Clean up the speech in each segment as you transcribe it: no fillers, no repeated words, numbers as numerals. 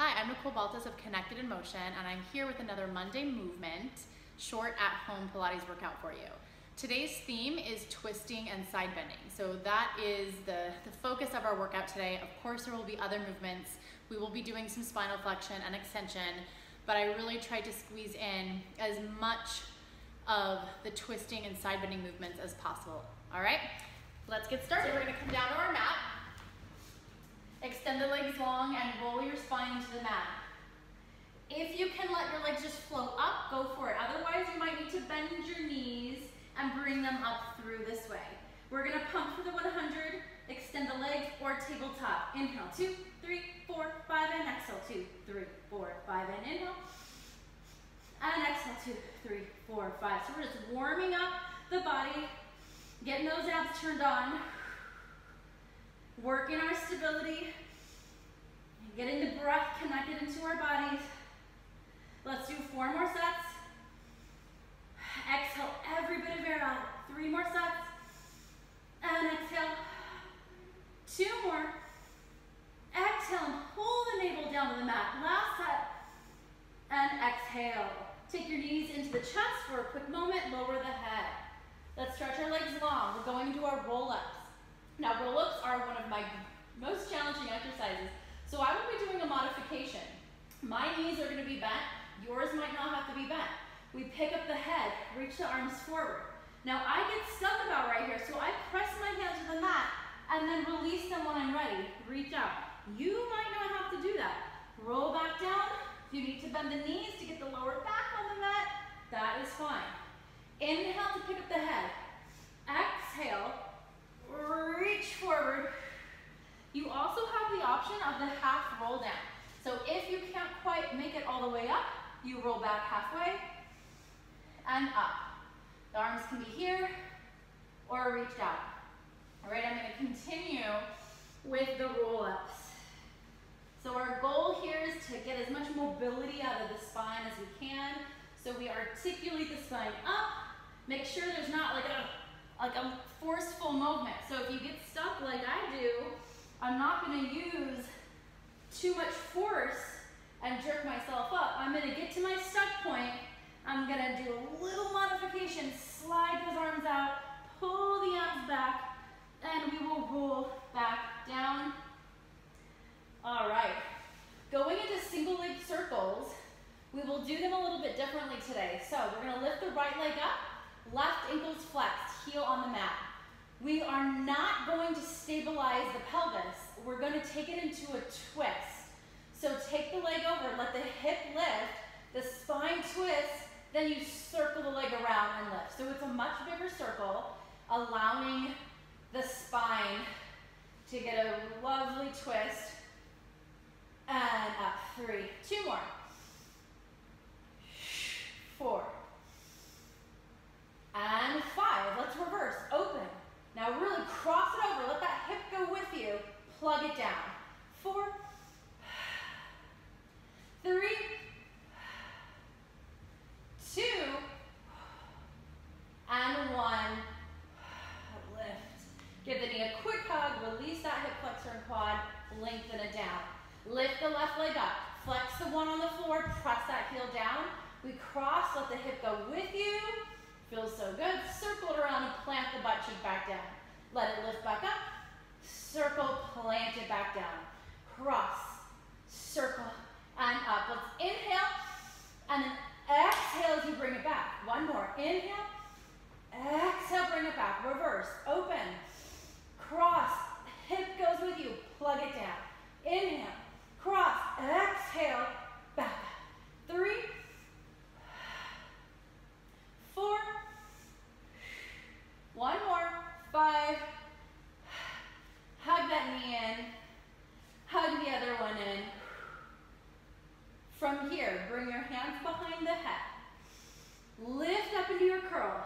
Hi, I'm Nicole Baltes of Connected in Motion, and I'm here with another Monday movement, short at-home Pilates workout for you. Today's theme is twisting and side bending. So that is the focus of our workout today. Of course, there will be other movements. We will be doing some spinal flexion and extension, but I really tried to squeeze in as much of the twisting and side bending movements as possible. All right, let's get started. So we're gonna come down to our mat. Extend the legs long and roll your spine into the mat. If you can let your legs just float up, go for it. Otherwise, you might need to bend your knees and bring them up through this way. We're gonna pump for the 100, extend the legs or tabletop. Inhale, 2, 3, 4, 5, and exhale, 2, 3, 4, 5, and inhale. And exhale, 2, 3, 4, 5. So we're just warming up the body, getting those abs turned on, working our stability, getting the breath connected into our bodies. Let's do 4 more sets. Exhale every bit of air out. 3 more sets. And exhale. 2 more. Exhale and pull the navel down to the mat. Last set. And exhale. Take your knees into the chest for a quick moment. Lower the head. Let's stretch our legs long. We're going into our roll-ups. Now, roll-ups are one of my most challenging exercises, so I will be doing a modification. My knees are going to be bent. Yours might not have to be bent. We pick up the head, reach the arms forward. Now, I get stuck about right here, so I press my hands to the mat and then release them when I'm ready. Reach out. You might not have to do that. Roll back down. If you need to bend the knees to get the lower back on the mat, that is fine. Inhale to pick up the head. Exhale. Reach forward. You also have the option of the half roll down. So if you can't quite make it all the way up, you roll back halfway and up. The arms can be here or reached out. All right, I'm going to continue with the roll-ups. So our goal here is to get as much mobility out of the spine as we can. So we articulate the spine up. Make sure there's not like a forceful movement. So if you get stuck like I do, I'm not going to use too much force and jerk myself up. I'm going to get to my stuck point. I'm going to do a little modification, slide those arms out, pull the abs back, and we will roll back down. All right. Going into single leg circles, we will do them a little bit differently today. So we're going to lift the right leg up, left ankle's flexed, heel on the mat. We are not going to stabilize the pelvis. We're going to take it into a twist. So take the leg over, let the hip lift, the spine twists, then you circle the leg around and lift. So it's a much bigger circle, allowing the spine to get a lovely twist. And up, 3, 2 more. 4. And 5, let's reverse, open. Now really cross it over, let that hip go with you, plug it down. 4, 3, 2, and 1, lift. Give the knee a quick hug, release that hip flexor and quad, lengthen it down. Lift the left leg up, flex the one on the floor, press that heel down. We cross, let the hip go with you. Feels so good. Circle it around and plant the butt cheek back down. Let it lift back up. Circle, plant it back down. Cross, circle, and up. Let's inhale, and then exhale as you bring it back. 1 more. Inhale, exhale, bring it back. Reverse, open, cross, hip goes with you. Plug it down. Inhale, cross, exhale, back. 3, 4, 1 more, 5, hug that knee in, hug the other one in. From here, bring your hands behind the head, lift up into your curl,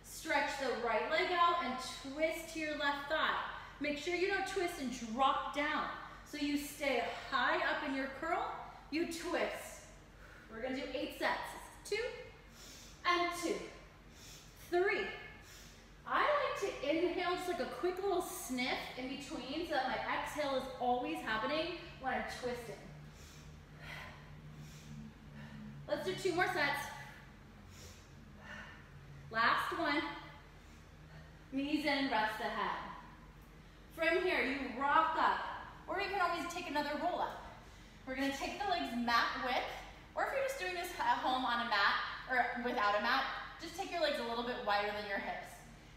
stretch the right leg out and twist to your left thigh. Make sure you don't twist and drop down. So you stay high up in your curl, you twist. We're gonna do 8 sets. 2, and 2, 3. I like to inhale just like a quick little sniff in between so that my exhale is always happening when I'm twisting. Let's do 2 more sets. Last one. Knees in, rest the head. From here, you rock up, or you can always take another roll up. We're gonna take the legs mat width, or if you're just doing this at home on a mat, or without a mat, just take your legs a little bit wider than your hips.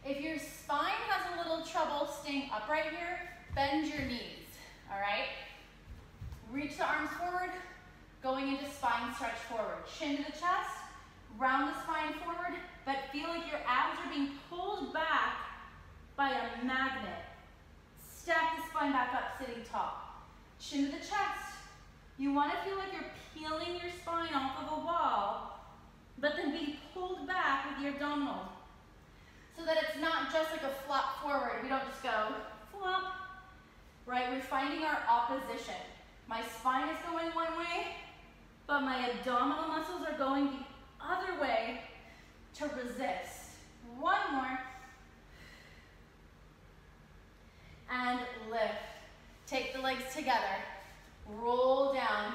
If your spine has a little trouble staying upright here, bend your knees, all right? Reach the arms forward, going into spine stretch forward. Chin to the chest, round the spine forward, but feel like your abs are being pulled back by a magnet. Stack the spine back up, sitting tall. Chin to the chest. You want to feel like you're peeling your spine off of a wall, but then being pulled back with your abdominals. So that it's not just like a flop forward. We don't just go flop, right? We're finding our opposition. My spine is going one way, but my abdominal muscles are going the other way to resist. One more. And lift. Take the legs together. Roll down.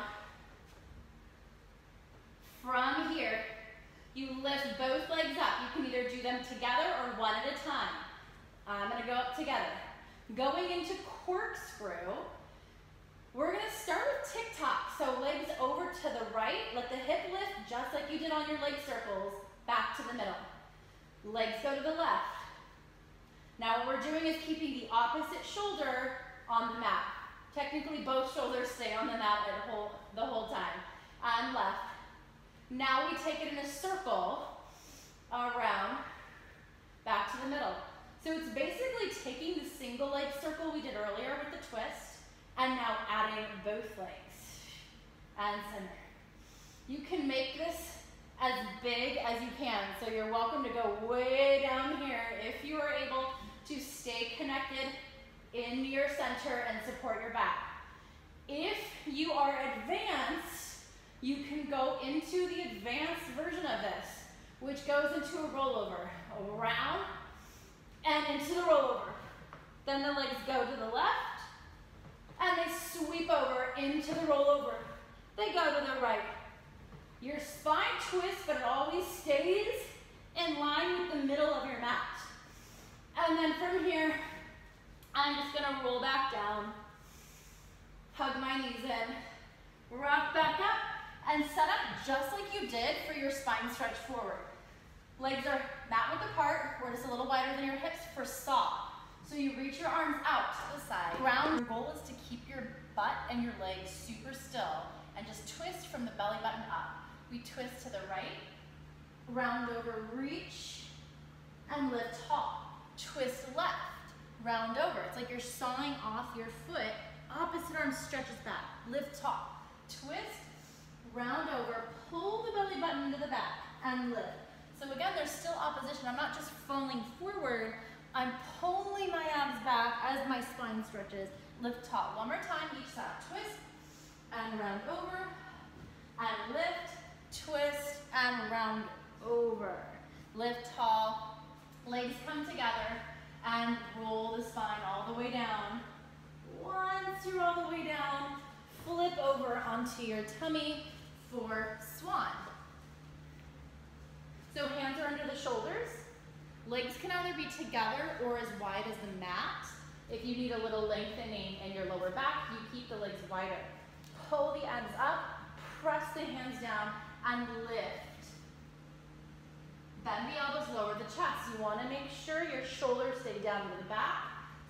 From here, you lift both legs up. You can either do them together or one at a time. I'm gonna go up together. Going into corkscrew, we're gonna start with tick-tock. So legs over to the right, let the hip lift just like you did on your leg circles, back to the middle. Legs go to the left. Now what we're doing is keeping the opposite shoulder on the mat. Technically both shoulders stay on the mat the whole time. And left. Now we take it in a circle around, back to the middle. So it's basically taking the single leg circle we did earlier with the twist, and now adding both legs. And center. You can make this as big as you can, so you're welcome to go way down here if you are able to stay connected in your center and support your back. If you are advanced, you can go into the advanced version of this, which goes into a rollover, around and into the rollover. Then the legs go to the left and they sweep over into the rollover. They go to the right. Your spine twists, but it always stays in line with the middle of your mat. And then from here, I'm just gonna roll back down, hug my knees in, rock back up, and set up just like you did for your spine stretch forward. Legs are mat width apart, we're just a little wider than your hips for saw. So you reach your arms out to the side. Ground. Your goal is to keep your butt and your legs super still and just twist from the belly button up. We twist to the right, round over, reach, and lift tall. Twist left, round over. It's like you're sawing off your foot. Opposite arm stretches back. Lift tall. Twist, round over, pull the belly button into the back, and lift. So again, there's still opposition. I'm not just falling forward. I'm pulling my abs back as my spine stretches. Lift tall. One more time, each side. Twist, and round over, and lift, twist, and round over. Lift tall. Legs come together and roll the spine all the way down. Once you're all the way down, flip over onto your tummy for swan. So hands are under the shoulders. Legs can either be together or as wide as the mat. If you need a little lengthening in your lower back, you keep the legs wider. Pull the abs up, press the hands down, and lift. Bend the elbows, lower the chest. You want to make sure your shoulders stay down to the back.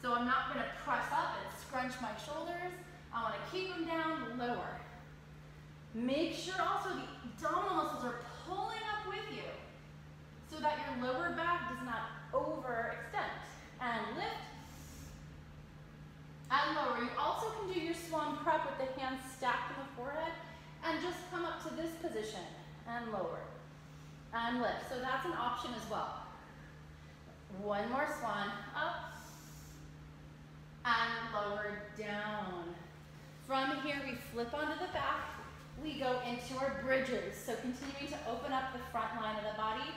So I'm not going to press up and scrunch my shoulders. I want to keep them down, lower. Make sure also the abdominal muscles are pulling up with you so that your lower back does not overextend. And lift and lower. You also can do your swan prep with the hands stacked on the forehead and just come up to this position and lower. And lift. So that's an option as well. One more swan. Up. And lower down. From here, we flip onto the back. We go into our bridges. So continuing to open up the front line of the body.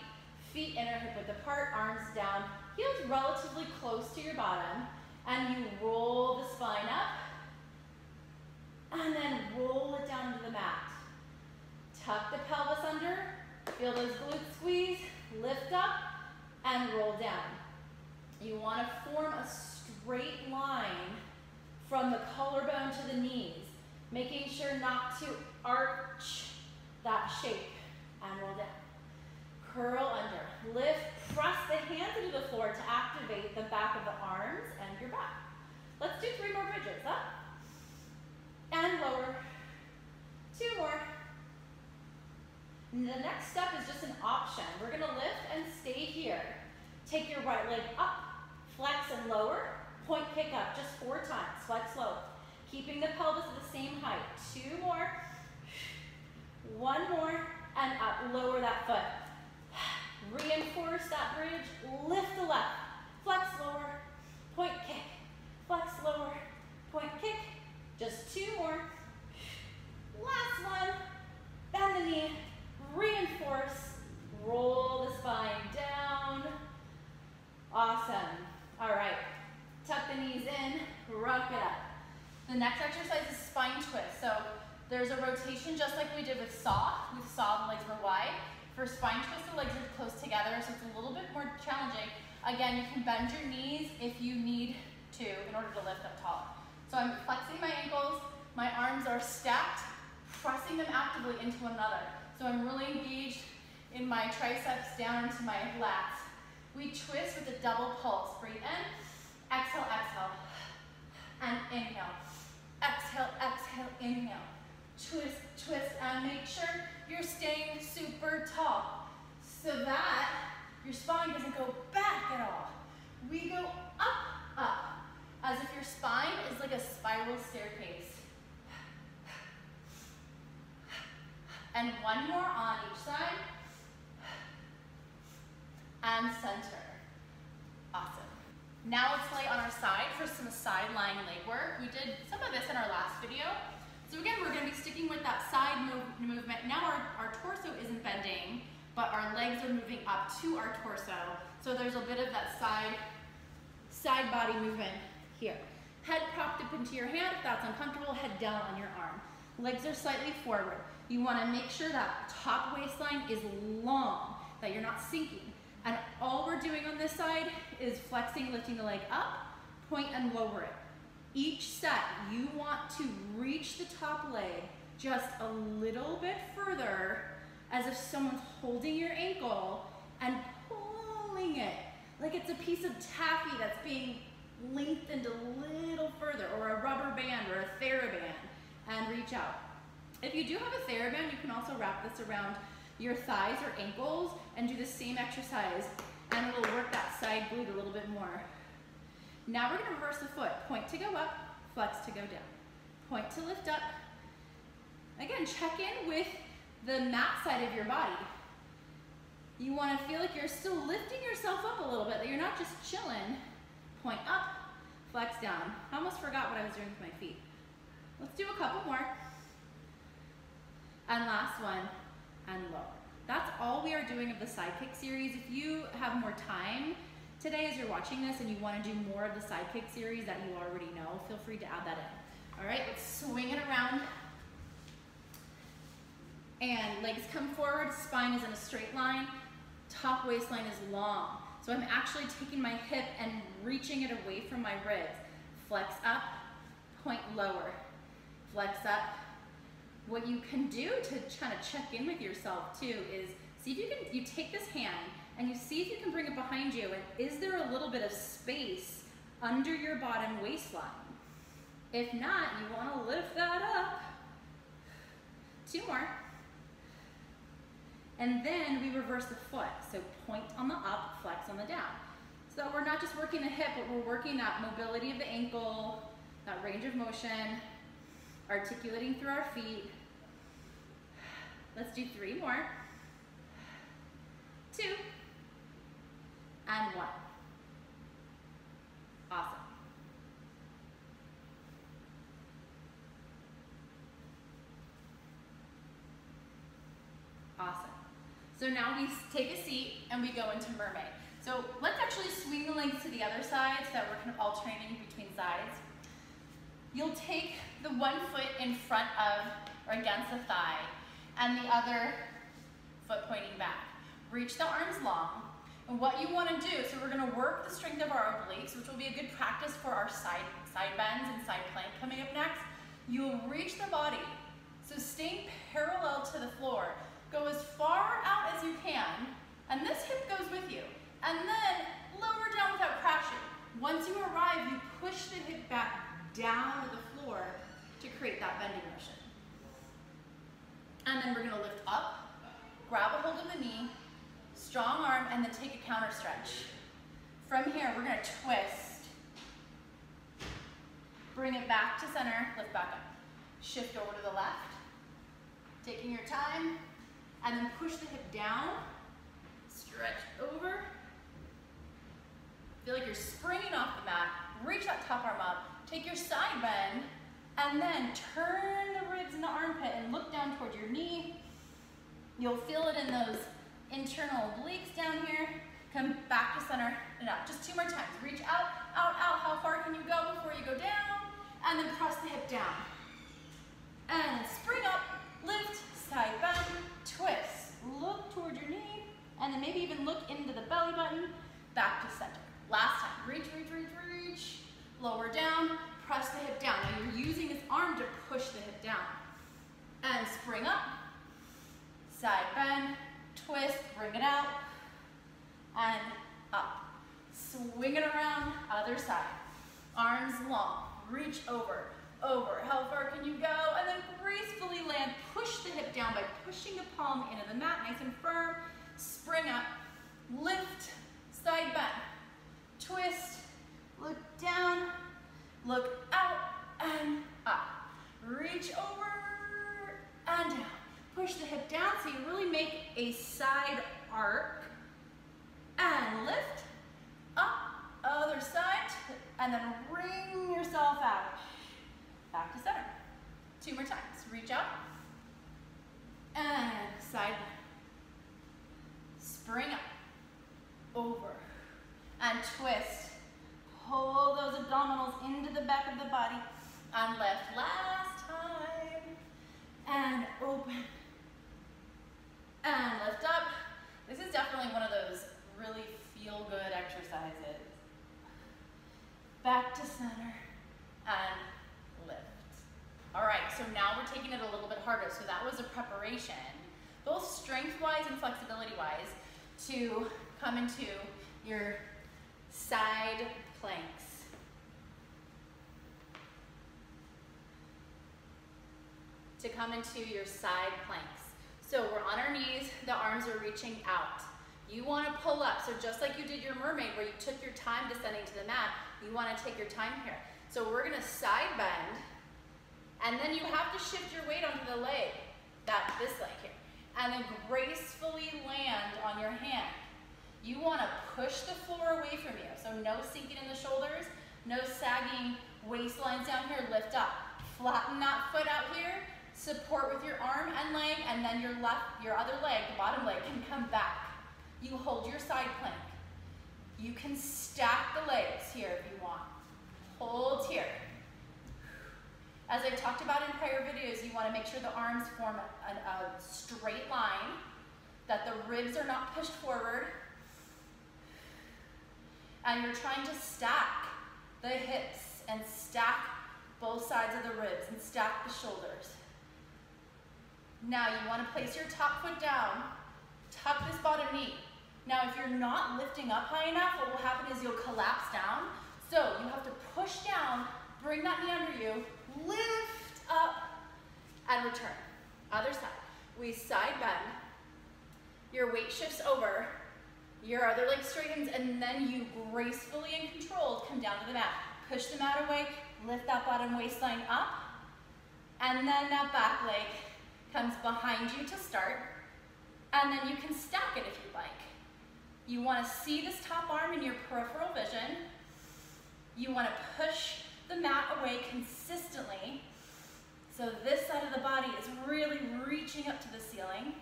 Feet inner hip width apart, arms down. Heels relatively close to your bottom. And you roll the spine up. And then roll it down to the mat. Tuck the pelvis under, feel those glutes squeeze, lift up, and roll down. You want to form a straight line from the collarbone to the knees, making sure not to arch that shape, and roll down. Curl under, lift, press the hands into the floor to activate the back of the arms and your back. Let's do 3 more bridges, up, and lower, 2 more. And the next step is just an option. We're gonna lift and stay here. Take your right leg up, flex and lower, point kick up, just 4 times, flex low. Keeping the pelvis at the same height, 2 more, 1 more, and up, lower that foot. Reinforce that bridge, lift the left, flex lower, point kick, flex lower, point kick, just 2 more. Last one, bend the knee, reinforce, roll the spine down. Awesome. All right, tuck the knees in, rock it up. The next exercise is spine twist. So there's a rotation just like we did with saw. With saw, the legs were wide. For spine twist, the legs are close together, so it's a little bit more challenging. Again, you can bend your knees if you need to in order to lift up taller. So I'm flexing my ankles, my arms are stacked, pressing them actively into one another. So I'm really engaged in my triceps down into my lats. We twist with a double pulse. Breathe in, exhale, exhale, and inhale. Exhale, exhale, inhale. Twist, twist, and make sure you're staying super tall so that your spine doesn't go back at all. We go up, up, as if your spine is like a spiral staircase. And 1 more on each side. And center. Awesome. Now let's lay on our side for some side lying leg work. We did some of this in our last video. So again, we're going to be sticking with that side movement. Now our torso isn't bending, but our legs are moving up to our torso. So there's a bit of that side body movement here. Head propped up into your hand. If that's uncomfortable, head down on your arm. Legs are slightly forward. You want to make sure that top waistline is long, that you're not sinking. And all we're doing on this side is flexing, lifting the leg up, point and lower it. Each set, you want to reach the top leg just a little bit further, as if someone's holding your ankle and pulling it, like it's a piece of taffy that's being lengthened a little further, or a rubber band or a TheraBand, and reach out. If you do have a TheraBand, you can also wrap this around your thighs or ankles and do the same exercise, and it'll work that side glute a little bit more. Now we're going to reverse the foot. Point to go up, flex to go down. Point to lift up. Again, check in with the mat side of your body. You want to feel like you're still lifting yourself up a little bit, that you're not just chilling. Point up, flex down. I almost forgot what I was doing with my feet. Let's do a couple more. And last one, and lower. That's all we are doing of the side kick series. If you have more time today as you're watching this and you want to do more of the side kick series that you already know, feel free to add that in. All right, let's swing it around. And legs come forward, spine is in a straight line, top waistline is long. So I'm actually taking my hip and reaching it away from my ribs. Flex up, point lower, flex up. What you can do to kind of check in with yourself too is see if you take this hand and you see if you can bring it behind you, and is there a little bit of space under your bottom waistline? If not, you want to lift that up. 2 more. And then we reverse the foot. So point on the up, flex on the down. So we're not just working the hip, but we're working that mobility of the ankle, that range of motion, articulating through our feet. Let's do 3 more. 2. And 1. Awesome. Awesome. So now we take a seat and we go into mermaid. So let's actually swing the legs to the other side so that we're kind of alternating between sides. You'll take the one foot in front of or against the thigh, and the other foot pointing back. Reach the arms long. And what you want to do, so we're going to work the strength of our obliques, which will be a good practice for our side bends and side plank coming up next. You will reach the body, so staying parallel to the floor. Go as far out as you can, and this hip goes with you. And then lower down without crashing. Once you arrive, you push the hip back down to the floor to create that bending motion. And then we're going to lift up, grab a hold of the knee, strong arm, and then take a counter stretch. From here, we're going to twist. Bring it back to center, lift back up. Shift over to the left, taking your time, and then push the hip down, stretch over. Feel like you're springing off the mat, reach that top arm up, take your side bend, and then turn the ribs in the armpit and look down towards your knee. You'll feel it in those internal obliques down here. Come back to center and up. Just 2 more times. Reach out, out, out. How far can you go before you go down? And then press the hip down. And spring up, lift, side bend, twist. Look towards your knee, and then maybe even look into the belly button, back to center. Last time, reach, reach, reach, reach. Lower down, press the hip down. Now you're using this arm to push the hip down. And spring up, side bend, twist, bring it out, and up. Swing it around, other side. Arms long, reach over, over. How far can you go? And then gracefully land, push the hip down by pushing the palm into the mat, nice and firm. Spring up, lift, side bend, twist, look down, look out, and up. Reach over, and down. Push the hip down so you really make a side arc. And lift, up, other side, and then wring yourself out. Back to center. 2 more times. Reach out, and side bend. Spring up, over, and twist. Pull those abdominals into the back of the body, and lift. Last time, and open, and lift up. This is definitely one of those really feel-good exercises. Back to center, and lift. All right, so now we're taking it a little bit harder. So that was a preparation, both strength-wise and flexibility-wise, to come into your side planks. To come into your side planks. So we're on our knees, the arms are reaching out. You want to pull up, so just like you did your mermaid where you took your time descending to the mat, you want to take your time here. So we're going to side bend, and then you have to shift your weight onto the leg, this leg here, and then gracefully land on your hand. You want to push the floor away from you, so no sinking in the shoulders, no sagging waistlines down here, lift up. Flatten that foot out here, support with your arm and leg, and then your other leg, the bottom leg, can come back. You hold your side plank. You can stack the legs here if you want. Hold here. As I've talked about in prior videos, you want to make sure the arms form a straight line, that the ribs are not pushed forward, and you're trying to stack the hips and stack both sides of the ribs and stack the shoulders. Now you want to place your top foot down, tuck this bottom knee. Now if you're not lifting up high enough, what will happen is you'll collapse down. So you have to push down, bring that knee under you, lift up, and return. Other side. We side bend. Your weight shifts over. Your other leg straightens, and then you gracefully and controlled come down to the mat. Push the mat away, lift that bottom waistline up, and then that back leg comes behind you to start, and then you can stack it if you'd like. You want to see this top arm in your peripheral vision. You want to push the mat away consistently, so this side of the body is really reaching up to the ceiling.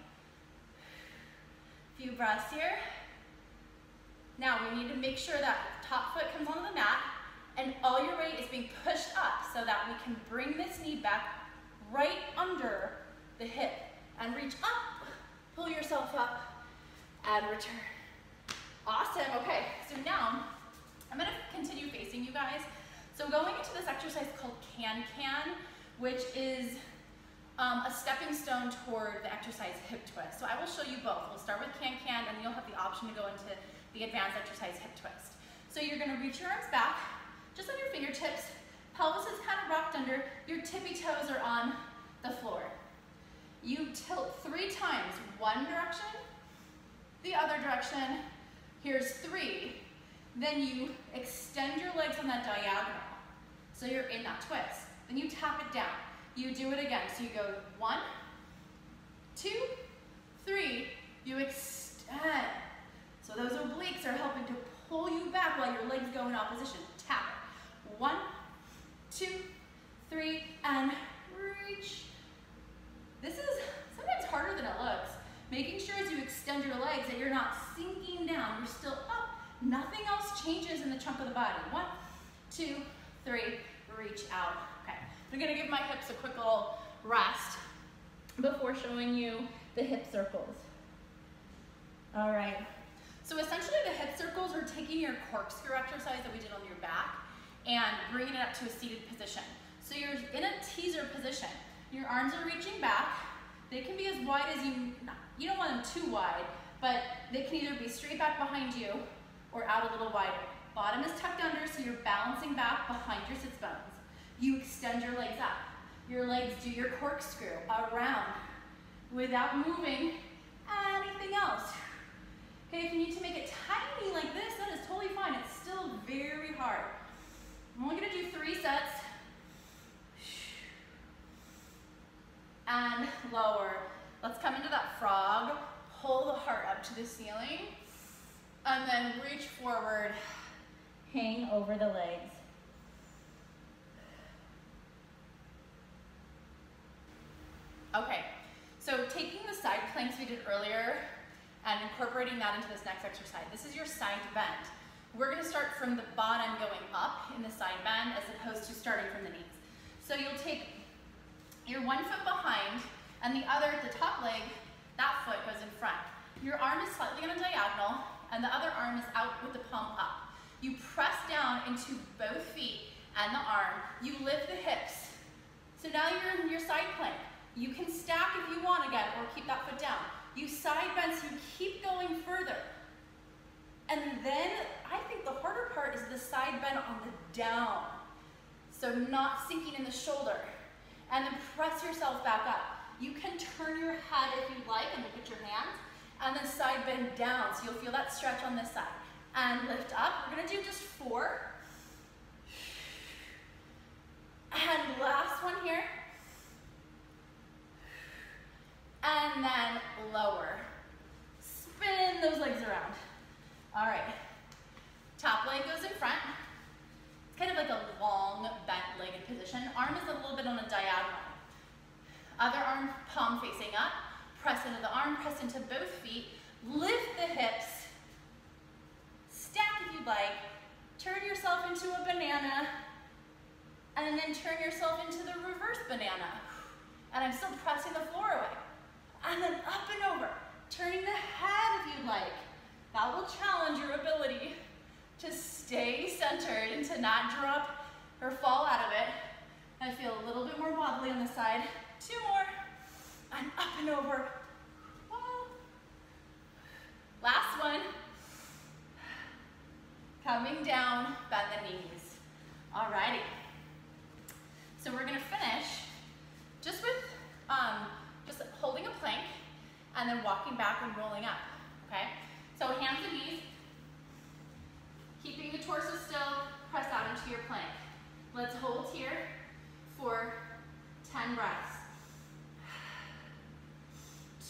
Few breaths here. Now we need to make sure that top foot comes onto the mat, and all your weight is being pushed up so that we can bring this knee back right under the hip. and reach up, pull yourself up, and return. Awesome, okay, so now I'm gonna continue facing you guys. So going into this exercise called can-can, which is a stepping stone toward the exercise hip twist. So I will show you both. We'll start with can-can, and you'll have the option to go into the advanced exercise hip twist. So you're gonna reach your arms back, just on your fingertips, pelvis is kind of rocked under, your tippy toes are on the floor. You tilt 3 times, one direction, the other direction, here's 3. Then you extend your legs on that diagonal. So you're in that twist. Then you tap it down. You do it again. So you go 1, 2, 3, you extend. So those obliques are helping to pull you back while your legs go in opposition. Tap it. 1, 2, 3, and reach. This is sometimes harder than it looks. Making sure as you extend your legs that you're not sinking down, you're still up. Nothing else changes in the chunk of the body. 1, 2, 3, reach out. Okay, I'm gonna give my hips a quick little rest before showing you the hip circles. All right, so essentially the hip circles are taking your corkscrew exercise that we did on your back and bringing it up to a seated position. So you're in a teaser position. Your arms are reaching back. They can be as wide as you don't want them too wide, but they can either be straight back behind you or out a little wider. Bottom is tucked under, so you're balancing back behind your sits bones. You extend your legs up. Your legs do your corkscrew around without moving anything else. Okay, if you need to make it tiny like this, that is totally fine. It's still very hard. I'm only gonna do 3 sets. And lower. Let's come into that frog. Pull the heart up to the ceiling. And then reach forward. Hang over the legs. Okay, so taking the side planks we did earlier and incorporating that into this next exercise. This is your side bend. We're gonna start from the bottom going up in the side bend as opposed to starting from the knees. So you'll take your 1 foot behind and the other, the top leg, that foot goes in front. Your arm is slightly on a diagonal and the other arm is out with the palm up. You press down into both feet and the arm. You lift the hips. So now you're in your side plank. You can stack if you want again or keep that foot down. You side bend so you keep going further. And then I think the harder part is the side bend on the down. So not sinking in the shoulder. And then press yourself back up. You can turn your head if you like and look at your hands, and then side bend down, so you'll feel that stretch on this side. And lift up. We're gonna do just 4. And last one here. And then lower. Spin those legs around. All right. Top leg goes in front. It's kind of like a long bent-legged position. Arm is a little bit on a diagonal. Other arm, palm facing up. Press into the arm, press into both feet. Lift the hips. Stack if you'd like. Turn yourself into a banana. And then turn yourself into the reverse banana. And I'm still pressing the floor away. And then up and over. Turning the head if you'd like. That will challenge your ability to stay centered and to not drop or fall out of it. I feel a little bit more wobbly on the side. 2 more. And up and over. Whoa. Last one. Coming down, bend the knees. Alrighty. So we're gonna finish just with just holding a plank and then walking back and rolling up, okay? So hands and knees, keeping the torso still, press out into your plank. Let's hold here for 10 breaths.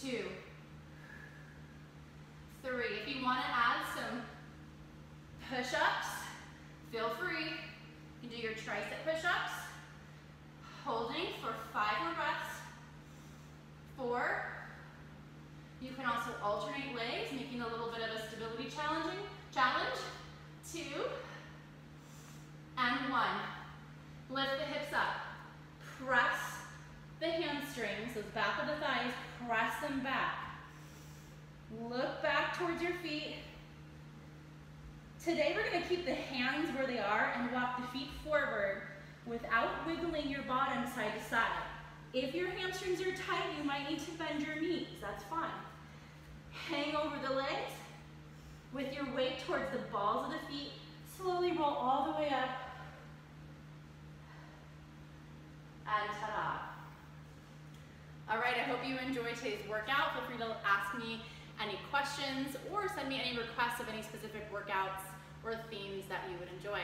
2, 3. If you want to add some push-ups, feel free. You can do your tricep push-ups. Holding for 5 more breaths. 4. You can also alternate legs, making a little bit of a stability challenge. 2 and 1. Lift the hips up. Press the hands hamstrings, those back of the thighs, press them back. Look back towards your feet. Today we're going to keep the hands where they are and walk the feet forward without wiggling your bottom side to side. If your hamstrings are tight, you might need to bend your knees. That's fine. Hang over the legs with your weight towards the balls of the feet. Slowly roll all the way up. And ta-da. All right, I hope you enjoyed today's workout. Feel free to ask me any questions or send me any requests of any specific workouts or themes that you would enjoy.